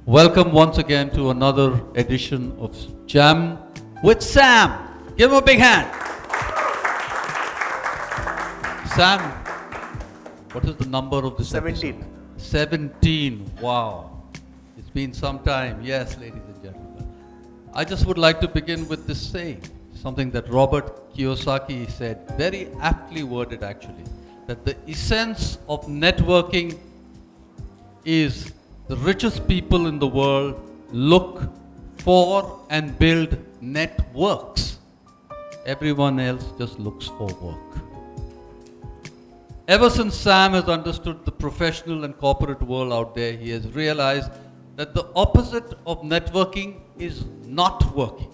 Welcome once again to another edition of Jam with Sam. Give him a big hand. Sam, what is the number of this 17. episode? 17. Wow. It's been some time. Yes, ladies and gentlemen. I just would like to begin with this saying, something that Robert Kiyosaki said, very aptly worded actually, that the essence of networking is the richest people in the world look for and build networks. Everyone else just looks for work. Ever since Sam has understood the professional and corporate world out there, he has realized that the opposite of networking is not working.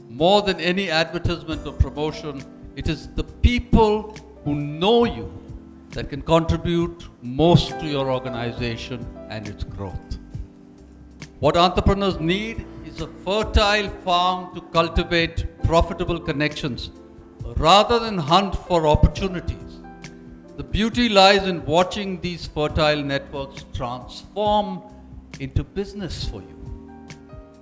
More than any advertisement or promotion, it is the people who know you that can contribute most to your organization and its growth. What entrepreneurs need is a fertile farm to cultivate profitable connections rather than hunt for opportunities. The beauty lies in watching these fertile networks transform into business for you.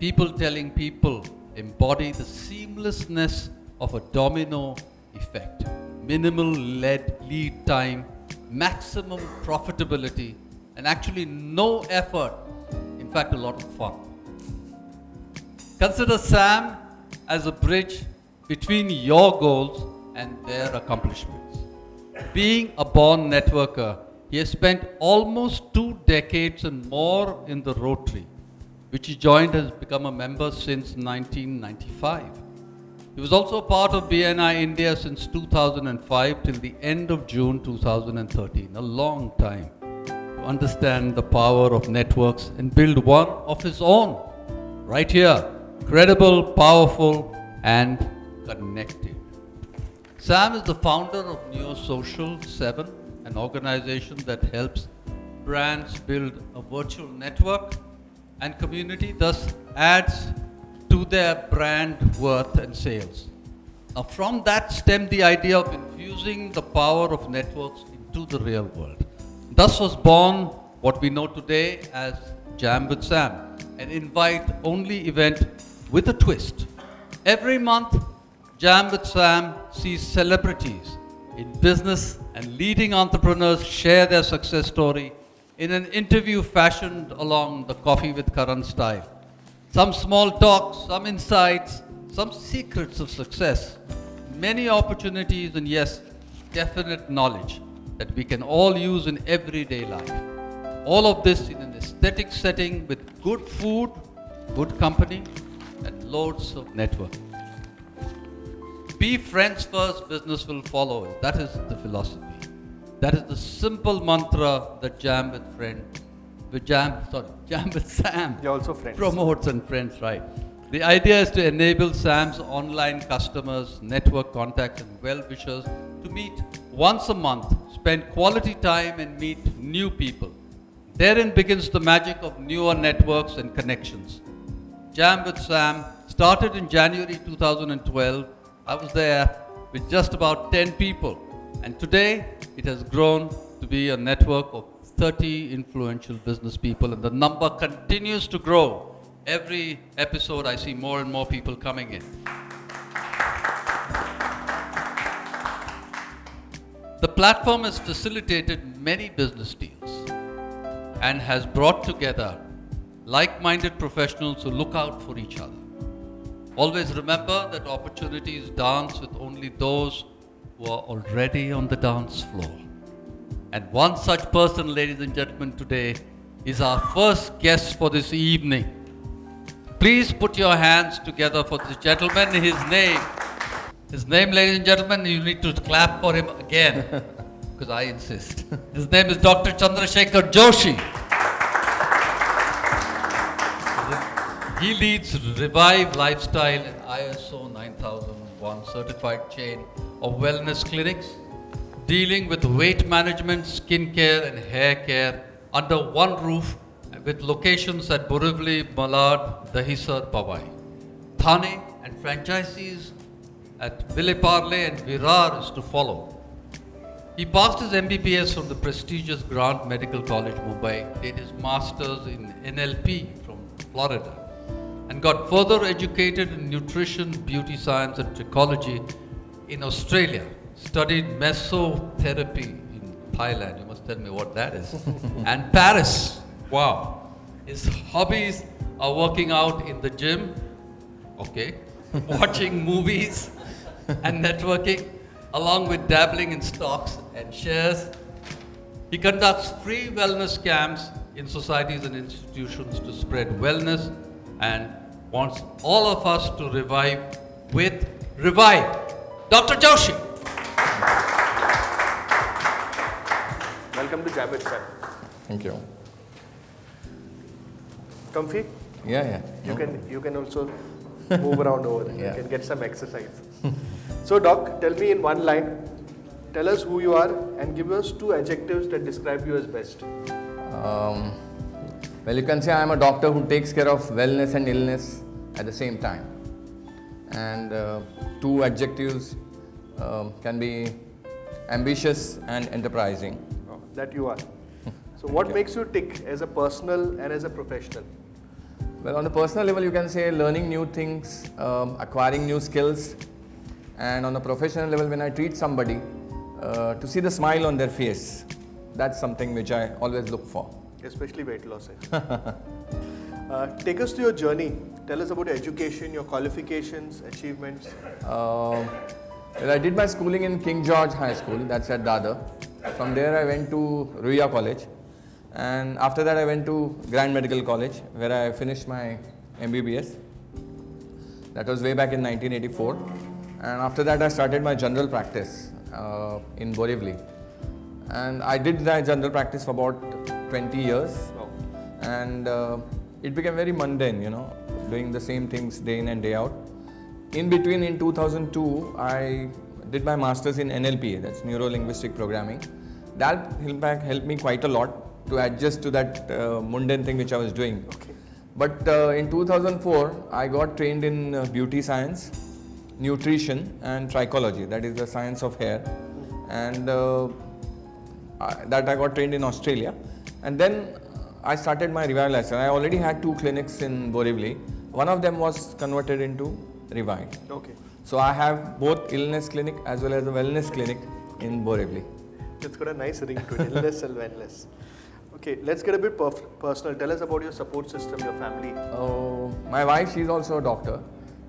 People telling people embody the seamlessness of a domino effect. Minimal lead time, maximum profitability, and actually no effort, in fact a lot of fun. Consider Sam as a bridge between your goals and their accomplishments. Being a born networker, he has spent almost 2 decades and more in the Rotary, which he joined and has become a member since 1995. He was also a part of BNI India since 2005 till the end of June 2013, a long time to understand the power of networks and build one of his own, right here, credible, powerful, and connected. Sam is the founder of NeoSocial 7, an organization that helps brands build a virtual network and community, thus adds to their brand worth and sales. Now from that stemmed the idea of infusing the power of networks into the real world. Thus was born what we know today as Jam with Sam, an invite-only event with a twist. Every month, Jam with Sam sees celebrities in business and leading entrepreneurs share their success story in an interview fashioned along the Coffee with Karan style. Some small talks, some insights, some secrets of success, many opportunities, and yes, definite knowledge that we can all use in everyday life. All of this in an aesthetic setting with good food, good company, and loads of networking. Be friends first, business will follow. That is the philosophy. That is the simple mantra that Jam with Sam You're also friends. promotes and friends, right? The idea is to enable Sam's online customers, network contacts, and well-wishers to meet once a month, spend quality time, and meet new people. Therein begins the magic of newer networks and connections. Jam with Sam started in January 2012. I was there with just about 10 people, and today it has grown to be a network of 30 influential business people, and the number continues to grow. Every episode I see more and more people coming in. The platform has facilitated many business deals and has brought together like-minded professionals who look out for each other. Always remember that opportunities dance with only those who are already on the dance floor. And one such person, ladies and gentlemen, today is our first guest for this evening. Please put your hands together for this gentleman. His name, ladies and gentlemen, you need to clap for him again, because I insist. His name is Dr. Chandrasekhar Joshi. He leads Revive Lifestyle and ISO 9001 certified chain of wellness clinics, dealing with weight management, skin care, and hair care under one roof, with locations at Borivali, Malad, Dahisar, Powai, Thane, and franchisees at Vileparle and Virar is to follow. He passed his MBBS from the prestigious Grant Medical College, Mumbai, did his Masters in NLP from Florida, and got further educated in nutrition, beauty science, and trichology in Australia. Studied mesotherapy in Thailand. You must tell me what that is. And Paris. Wow. His hobbies are working out in the gym, okay, watching movies and networking, along with dabbling in stocks and shares. He conducts free wellness camps in societies and institutions to spread wellness and wants all of us to revive with Revive. Dr. Joshi. Welcome to Javed sir. Thank you. Comfy? Yeah. You can also move around over there. Yeah. You can get some exercise. So Doc, tell me in one line, tell us who you are and give us 2 adjectives that describe you as best. Well, you can say I am a doctor who takes care of wellness and illness at the same time. And 2 adjectives can be ambitious and enterprising. Oh, that you are. So what makes you tick as a personal and as a professional? Well, on the personal level, you can say learning new things, acquiring new skills. And on the professional level, when I treat somebody, to see the smile on their face, that's something which I always look for. Especially weight loss. Take us to your journey. Tell us about your education, your qualifications, achievements. Well, I did my schooling in King George High School, that's at Dadar. From there I went to Ruia College, and after that I went to Grand Medical College, where I finished my MBBS. That was way back in 1984. And after that I started my general practice in Borivali. And I did that general practice for about 20 years. Oh. And it became very mundane, doing the same things day in and day out. In between, in 2002, I did my master's in NLP, that's Neuro-Linguistic Programming. That helped me quite a lot to adjust to that mundane thing which I was doing. Okay. But in 2004, I got trained in beauty science, nutrition and trichology, that is the science of hair. And that I got trained in Australia. And then I started my Revive lifestyle. I already had 2 clinics in Borivali. One of them was converted into Revive. Okay. So I have both illness clinic as well as a wellness clinic in Borivali. It's got a nice ring to it, illness and wellness. Okay, let's get a bit personal. Tell us about your support system, your family. My wife, she's also a doctor.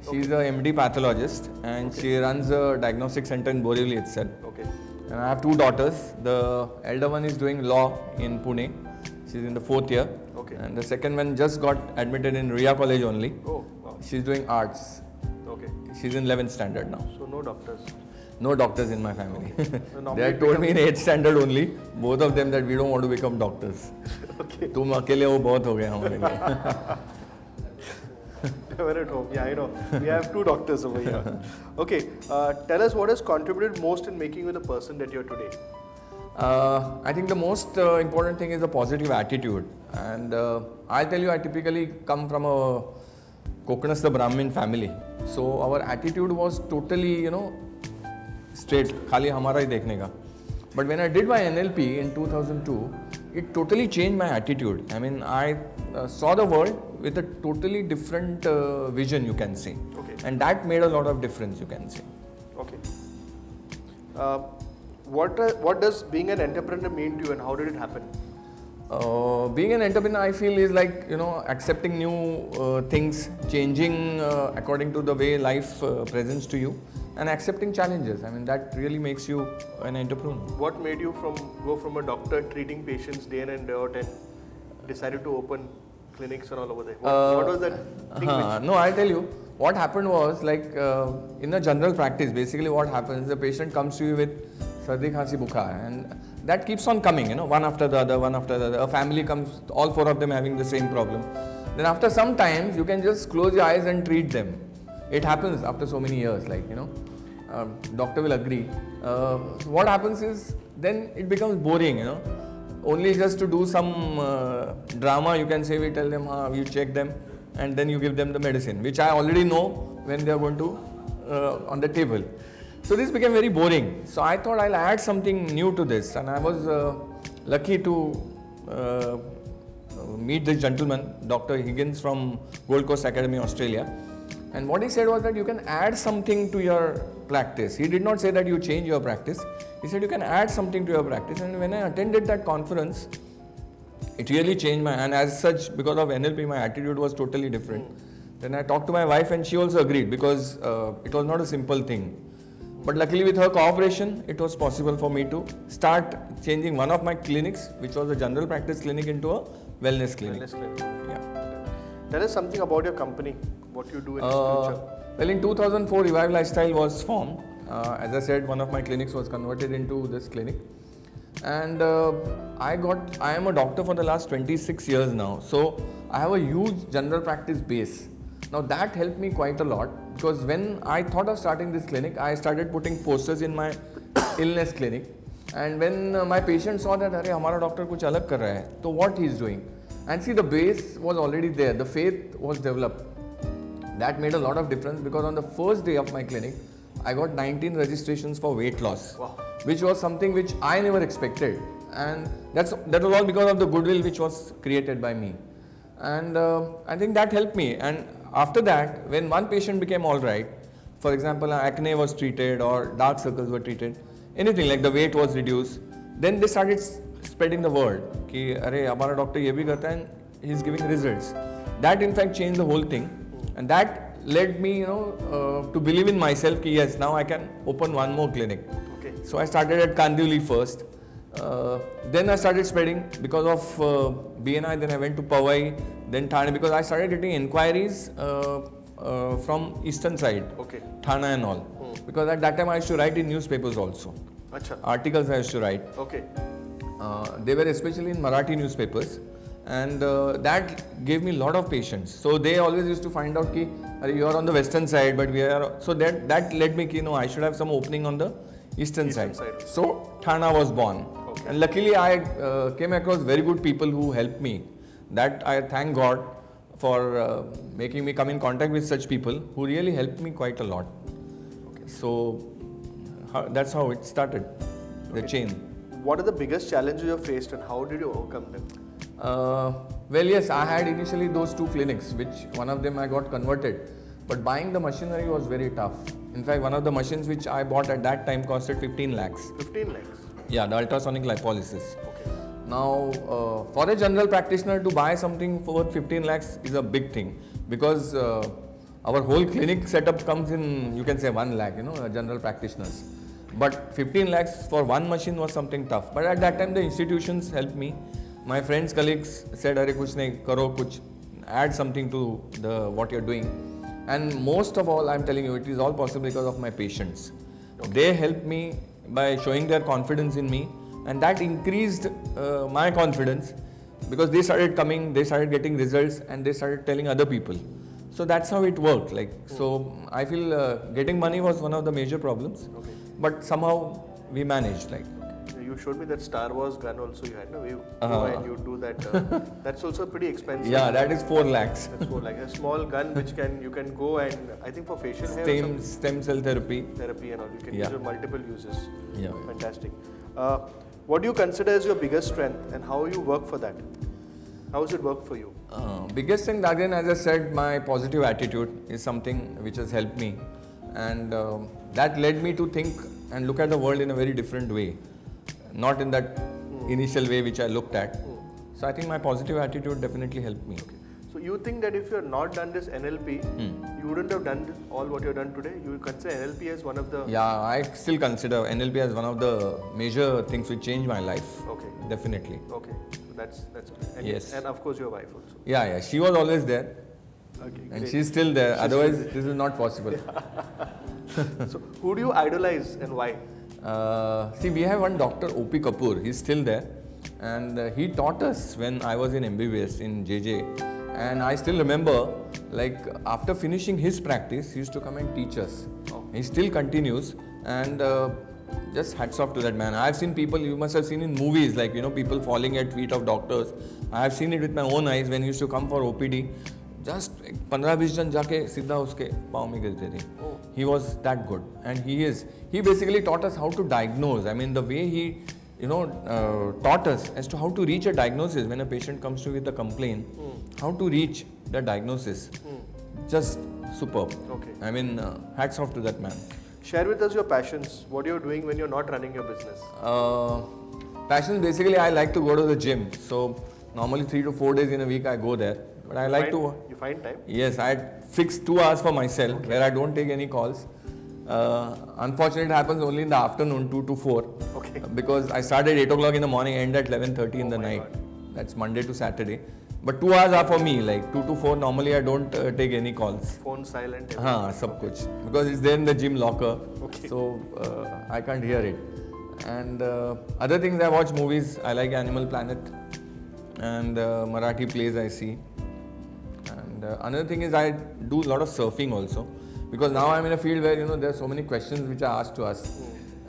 She's a MD pathologist, and she runs a diagnostic center in Borivali itself. Okay. And I have 2 daughters. The elder one is doing law in Pune. She's in the 4th year. Okay. And the second one just got admitted in Ruia College only. Oh, wow. She's doing arts. Okay. She's in 11th standard now. So no doctors. No doctors in my family. So They had told me in 8th standard only, both of them, that we don't want to become doctors. Okay. तुम अकेले हो बहुत हो गया हमारे लिए. Never at home. Yeah, I know. We have 2 doctors over here. Okay. Tell us what has contributed most in making you the person that you're today. I think the most important thing is the positive attitude. And I'll tell you, I typically come from a Kokanastha Brahmin family. So our attitude was totally, straight, khali hamara hi dekhne ka. But when I did my NLP in 2002, it totally changed my attitude. I mean, I saw the world with a totally different vision, you can say. Okay. And that made a lot of difference, you can say. Okay. What does being an entrepreneur mean to you, and how did it happen? Being an entrepreneur, I feel, is like, accepting new things, changing according to the way life presents to you, and accepting challenges. I mean, that really makes you an entrepreneur. What made you go from a doctor treating patients day in and day out and decided to open clinics and all over there? What was that thing No, I'll tell you. What happened was, like, in a general practice, basically what happens, the patient comes to you with sardi, khansi, bukhar, and that keeps on coming, one after the other, one after the other. A family comes, all 4 of them having the same problem. Then after some time, you can just close your eyes and treat them. It happens after so many years, like, doctor will agree. What happens is, then it becomes boring, Only just to do some drama, you can say, we tell them, you check them, and then you give them the medicine, which I already know when they are going to on the table. So this became very boring. So I thought I'll add something new to this, and I was lucky to meet this gentleman, Dr. Higgins from Gold Coast Academy, Australia. And what he said was that you can add something to your practice. He did not say that you change your practice. He said you can add something to your practice. And when I attended that conference, it really changed and as such, because of NLP, my attitude was totally different. Then I talked to my wife and she also agreed, because it was not a simple thing. But luckily with her cooperation, it was possible for me to start changing one of my clinics, which was a general practice clinic, into a wellness clinic. Wellness clinic. Yeah. Tell us something about your company, what you do in its future. Well, in 2004, Revive Lifestyle was formed. As I said, one of my clinics was converted into this clinic. And I am a doctor for the last 26 years now. So I have a huge general practice base. Now that helped me quite a lot, because when I thought of starting this clinic, I started putting posters in my illness clinic. And when my patients saw that, "Arey, hamara doctor kuch alag kar raha hai," so what he is doing? And see, the base was already there, the faith was developed. That made a lot of difference, because on the first day of my clinic, I got 19 registrations for weight loss, Wow. which was something which I never expected. And that was all because of the goodwill which was created by me. And I think that helped me. And after that, when one patient became all right, for example, acne was treated or dark circles were treated, anything like the weight was reduced, then they started spreading the word कि अरे हमारा doctor ये भी करता है and he's giving results. That in fact changed the whole thing, and that led me, to believe in myself कि yes, now I can open one more clinic. Okay. So I started at Kandivali first. Then I started spreading because of BNI. Then I went to Powai, then Thane, because I started getting inquiries from eastern side, Okay. Thane and all. Because at that time I used to write in newspapers also. Acha. Articles I used to write. Okay. They were especially in Marathi newspapers, and that gave me a lot of patients. So they always used to find out ki you are on the western side, but we are. So that led me ki I should have some opening on the eastern side. So Thana was born. Okay. And luckily I came across very good people who helped me. That I thank God for making me come in contact with such people who really helped me quite a lot. Okay. So that's how it started, the chain. What are the biggest challenges you have faced and how did you overcome them? Well, yes, I had initially those two clinics, which one of them I got converted, but buying the machinery was very tough. In fact, one of the machines which I bought at that time costed 15 lakhs. 15 lakhs. Yeah, the ultrasonic lipolysis. Okay. Now, for a general practitioner to buy something for 15 lakhs is a big thing, because our whole clinic setup comes in, you can say 1 lakh, general practitioners. But 15 lakhs for one machine was something tough. But at that time, the institutions helped me. My friends, colleagues said, "Arey, kuch nahi karo, kuch add something to what you're doing." And most of all, I'm telling you, it is all possible because of my patients. They helped me by showing their confidence in me, and that increased my confidence, because they started coming, they started getting results, and they started telling other people. So that's how it worked. So I feel getting money was one of the major problems. Okay. But somehow we managed. You showed me that Star Wars gun also you had, no? And you do that. That's also pretty expensive. Yeah, that is 4 lakhs. That's for like a small gun which you can go and I think for facial hair or some Stem cell therapy. therapy and all. You can Yeah. use it multiple uses. Yeah. Fantastic. What do you consider as your biggest strength and how you work for that? How does it work for you? Biggest thing, again, as I said, my positive attitude is something which has helped me, and that led me to think and look at the world in a very different way, not in that initial way which I looked at. So I think my positive attitude definitely helped me. So you think that if you had not done this NLP, you wouldn't have done all what you've done today? You would consider NLP as one of the... Yeah, I still consider NLP as one of the major things which changed my life. Okay. Definitely. Okay. So that's and Yes. And of course your wife also. Yeah, she was always there. Okay. And Great. she's still there. Otherwise, this is not possible. So who do you idolize and why? See, we have one Dr. O.P. Kapoor. He's still there, and he taught us when I was in MBBS in JJ. And I still remember, after finishing his practice, he used to come and teach us. Oh. He still continues, and just hats off to that man. I have seen people, you must have seen in movies, people falling at feet of doctors. I have seen it with my own eyes when he used to come for OPD. Just 15-20 जन जाके सीधा उसके पाँव में गिरते थे. He was that good, and he basically taught us how to diagnose. I mean, the way he taught us as to how to reach a diagnosis when a patient comes to you with a complaint, how to reach the diagnosis. Just superb. Okay. I mean, hats off to that man. Share with us your passions. What you're doing when you're not running your business. Passion, basically, I like to go to the gym. So normally 3 to 4 days in a week I go there. But I like to. You find time? Yes, I fixed 2 hours for myself where I don't take any calls. Unfortunately, it happens only in the afternoon, 2 to 4. Okay. Because I start at 8 o'clock in the morning, end at 11:30 in the night. God. That's Monday to Saturday. But 2 hours are for me, like 2 to 4. Normally, I don't take any calls. Phone silent. Sab kuch. Because it's there in the gym locker. Okay. So I can't hear it. And other things, I watch movies. I like Animal Planet and Marathi plays I see. And another thing is I do a lot of surfing also, because now I'm in a field where there are so many questions which are asked to us,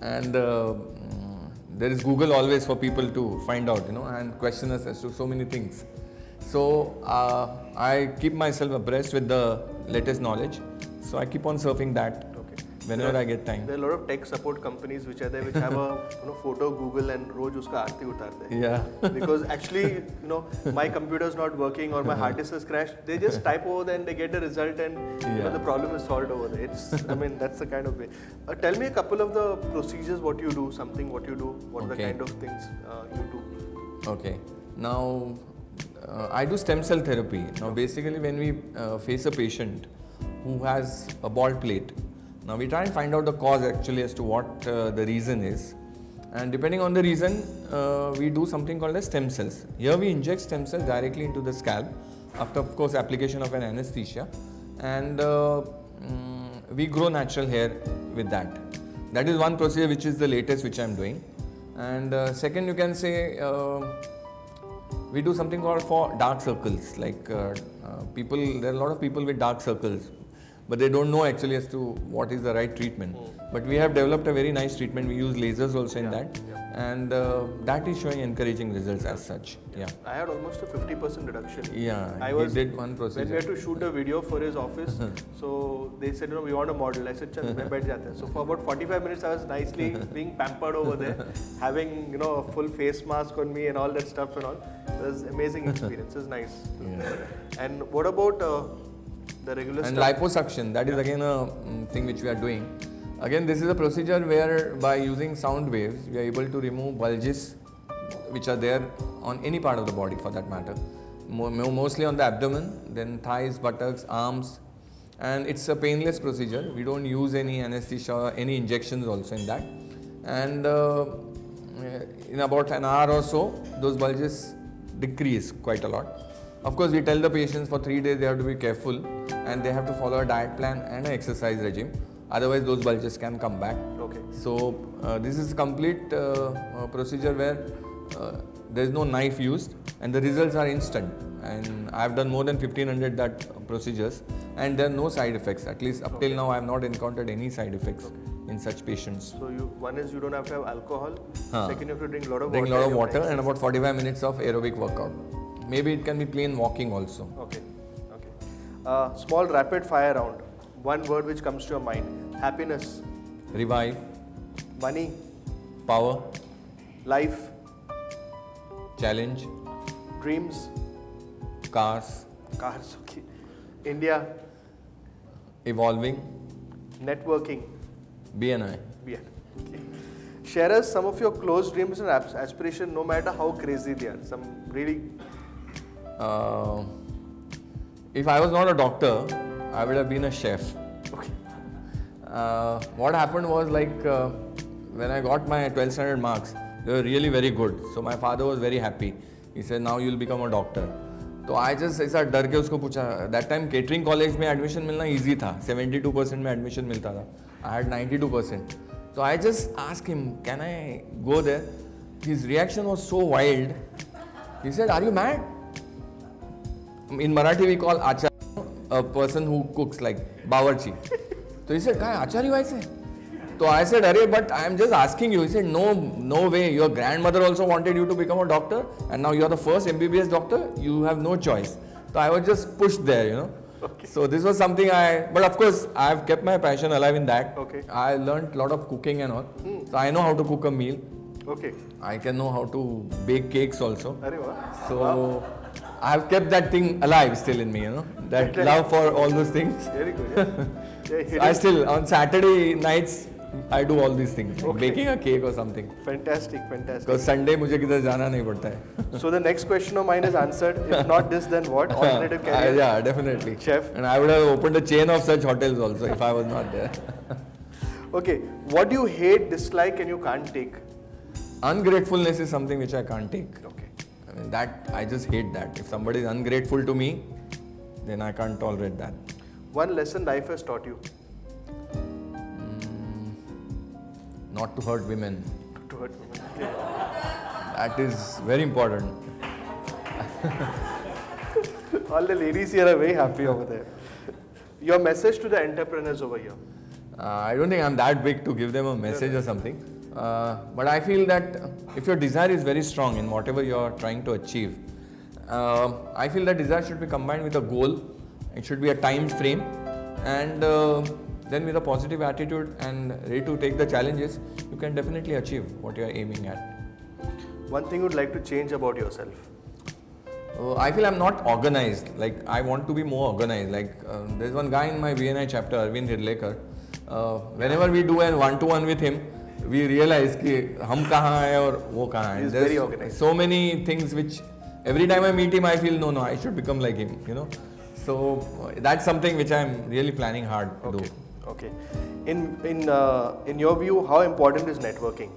and there is Google always for people to find out, and question us as to so many things. So I keep myself abreast with the latest knowledge. So I keep on surfing that. Whenever I get time. There are a lot of tech support companies which are there, which have a photo Google and रोज उसका आरती उतारते हैं. Yeah. Because actually, my computer is not working or my hard disk has crashed. They just type over there and they get the result, and the problem is solved over there. That's the kind of way. Tell me a couple of the procedures, what you do, what you do, what are the kind of things you do. Okay. Now, I do stem cell therapy. Now, basically, when we face a patient who has a bald plate, now we try and find out the cause actually as to what the reason is, and depending on the reason we do something called as stem cells. Here we inject stem cells directly into the scalp after, of course, application of an anesthesia, and we grow natural hair with that. That is one procedure which is the latest which I am doing. And second, you can say we do something called for dark circles, like there are a lot of people with dark circles, but they don't know actually as to what is the right treatment. But we have developed a very nice treatment. We use lasers also in that, and that is showing encouraging results as such. Yeah. I had almost a 50% reduction. Yeah, he did one procedure. When we had to shoot a video for his office, so they said, we want a model. I said, chal, main baith jata hai. So for about 45 minutes, I was nicely being pampered over there, having a full face mask on me and all that stuff and all. It was amazing experience. It was nice. Yeah. And what about the regular and stuff? liposuction, that is again a thing which we are doing. Again, this is a procedure where by using sound waves, we are able to remove bulges which are there on any part of the body for that matter. Mostly on the abdomen, then thighs, buttocks, arms, and it's a painless procedure. We don't use any anesthesia or any injections also in that. And in about an hour or so, those bulges decrease quite a lot. Of course, we tell the patients for 3 days they have to be careful and they have to follow a diet plan and an exercise regime. Otherwise, those bulges can come back. Okay. So, this is a complete procedure where there is no knife used and the results are instant. And I have done more than 1500 that procedures and there are no side effects. At least up till now, I have not encountered any side effects in such patients. So, one is you don't have to have alcohol. Second, you have to drink a lot of drink water. Drink a lot of water and about 45 minutes of aerobic workout. Maybe it can be plain walking also. Okay. Okay. Small rapid fire round. One word which comes to your mind. Happiness. Revive. Money. Power. Life. Challenge. Dreams. Cars. Cars. Okay. India. Evolving. Networking. BNI. BNI. Okay. Share us some of your close dreams and aspirations, no matter how crazy they are. Some really. If I was not a doctor, I would have been a chef. Okay. What happened was when I got my 12th standard marks, they were really very good. So my father was very happy. He said, now you will become a doctor. So I just ऐसा डर के उसको पूछा. That time catering college में admission मिलना easy था. 72% में admission मिलता था. I had 92%. So I just asked him, can I go there? His reaction was so wild. He said, are you mad? In Marathi we call acharya a person who cooks, like bawarchi. So he said, "Kya acharya vaise?" So I said, "Arey, but I am just asking you." He said, "No way. Your grandmother also wanted you to become a doctor, and now you are the first MBBS doctor. You have no choice." So I was just pushed there, Okay. So this was something but of course I have kept my passion alive in that. Okay. I learned a lot of cooking and all. So I know how to cook a meal. Okay. I can know how to bake cakes also. Arey wow. So I have kept that thing alive still in me, you know, that love for all those things. Very good. Yeah. I still, on Saturday nights, I do all these things, like Okay. baking a cake or something. Fantastic, fantastic. Because Sunday मुझे किधर जाना नहीं पड़ता है. So the next question of mine is answered. If not this, then what? Alternative career. Yeah, definitely. Chef. And I would have opened a chain of such hotels also if I was not there. Okay. What do you hate, dislike, and you can't take? Ungratefulness is something which I can't take. Okay. I mean, that I just hate that. If somebody is ungrateful to me, then I can't tolerate that. One lesson life has taught you. Not to hurt women. To hurt women. Okay. That is very important. All the ladies here are very happy over there. Your message to the entrepreneurs over here. I don't think I'm that big to give them a message or something. But I feel that if your desire is very strong in whatever you're trying to achieve, I feel that desire should be combined with a goal. It should be a time frame, and then with a positive attitude and ready to take the challenges, you can definitely achieve what you're aiming at. One thing you'd like to change about yourself. I feel I'm not organized. Like I want to be more organized. Like there's one guy in my VNI chapter, Arvind Hidlekar. Whenever we do a one-to-one with him, we realize कि हम कहाँ हैं और वो कहाँ हैं. He's There's very organized. so many things which every time I meet him, I feel no, I should become like him. You know, so that's something which I'm really planning hard to do. Okay. In your view, how important is networking?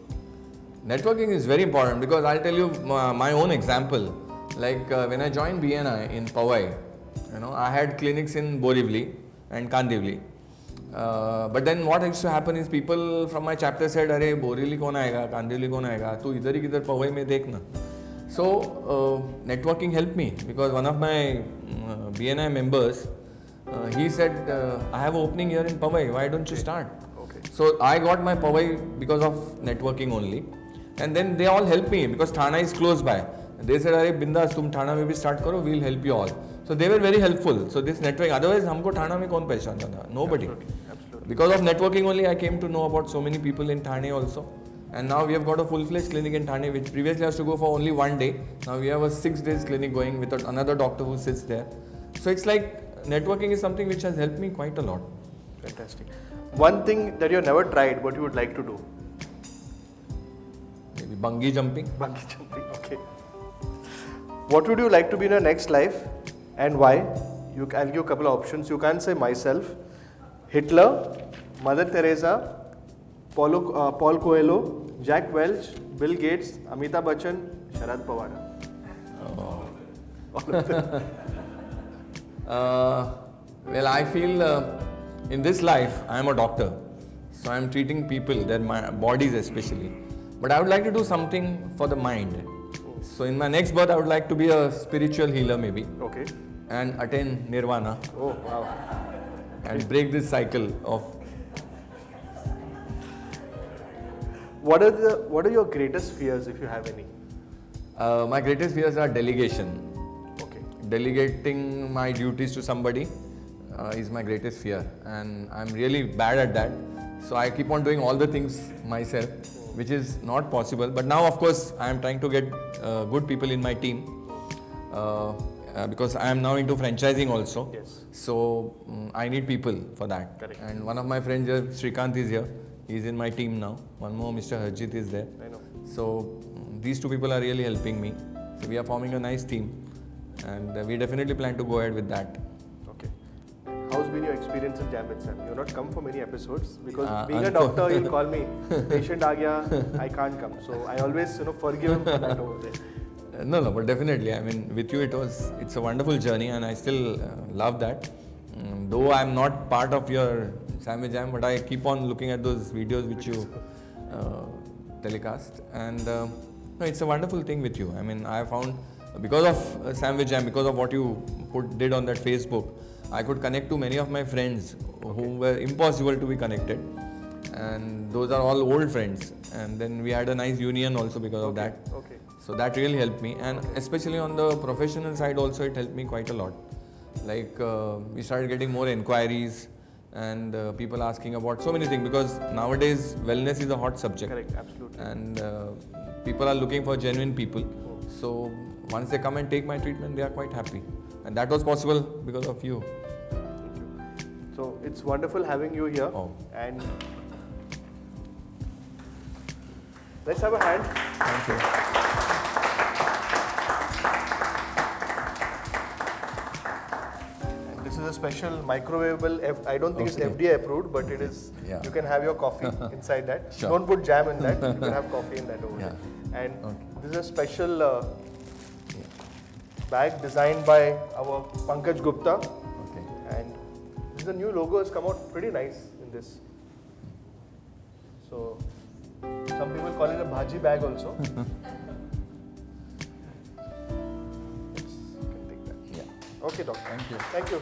Networking is very important because I'll tell you my own example. Like when I joined BNI in Powai, you know, I had clinics in Borivali and Kandivali. But then what used to happen is people from my chapter said, "अरे बोरीवली कौन आएगा, कांदिवली कौन आएगा, तू इधर ही किधर पवई में देखना." So networking helped me because one of my BNI members, he said, "I have an opening here in Powai. Why don't you start?" Okay. So I got my Powai because of networking only, and then they all helped me because Thana is close by. They said, "अरे बिंदास तुम थाना में भी start करो, we'll help you all." So they were very helpful. So this networking, otherwise हमको थाना में कौन पहचानता था? Nobody. Absolutely. Because of networking only, I came to know about so many people in Thane also. And now we have got a full-fledged clinic in Thane, which previously has to go for only 1 day. Now we have a 6 days clinic going with another doctor who sits there. So it's like networking is something which has helped me quite a lot. Fantastic. One thing that you never tried, but you would like to do? Maybe bungee jumping. Bungee jumping. Okay. What would you like to be in your next life, and why? I'll give you a couple of options. You can't say myself, Hitler, Mother Teresa, Paul Coelho, Jack Welch, Bill Gates, Amitabh Bachchan, Sharad Pawar. All of them. Well, I feel in this life I am a doctor, so I am treating people, their bodies especially. But I would like to do something for the mind. So in my next birth, I would like to be a spiritual healer maybe, Okay. and attain nirvana Oh wow. and break this cycle of. What are your greatest fears, if you have any? My greatest fears are delegation. Okay. Delegating my duties to somebody is my greatest fear, and I'm really bad at that. So I keep on doing all the things myself, which is not possible. But now, of course, I am trying to get good people in my team because I am now into franchising also. Yes. So I need people for that. Correct. And one of my friends here, Srikanth, is here. He's in my team now. One more, Mr. Harjit, is there. I know. So these two people are really helping me. So we are forming a nice team, and we definitely plan to go ahead with that. Okay. How's been your experience in Jam with Sam? You've not come for many episodes because being a unfor- doctor, you'll call me, patient aa gaya, I can't come. So I always, forgive him for that over there. No, but definitely. I mean, with you, it's a wonderful journey, and I still love that. Though I'm not part of your Sam with Jam, but I keep on looking at those videos which you telecast, and no, it's a wonderful thing with you. I mean, I found because of Sam with Jam, because of what you did on that Facebook, I could connect to many of my friends who were impossible to be connected, and those are all old friends. And then we had a nice union also because of that. Okay. So that really helped me, and especially on the professional side also, it helped me quite a lot. Like we started getting more inquiries, and people asking about so many things, because nowadays wellness is a hot subject. Correct, absolutely. And people are looking for genuine people. So once they come and take my treatment, they are quite happy. And that was possible because of you. Thank you. So it's wonderful having you here. Oh. And let's have a hand. Thank you. And this is a special microwavable. I don't think it's Okay. FDA approved, but it is. Yeah. You can have your coffee inside that. Sure. Don't put jam in that. You can have coffee in that over Yeah. there. And Okay. this is a special bag designed by our Pankaj Gupta. Okay. And this is a new logo has come out pretty nice in this. So some people call it a bhaji bag also. You can take that. Yeah. Okay, doctor. Thank you. Thank you.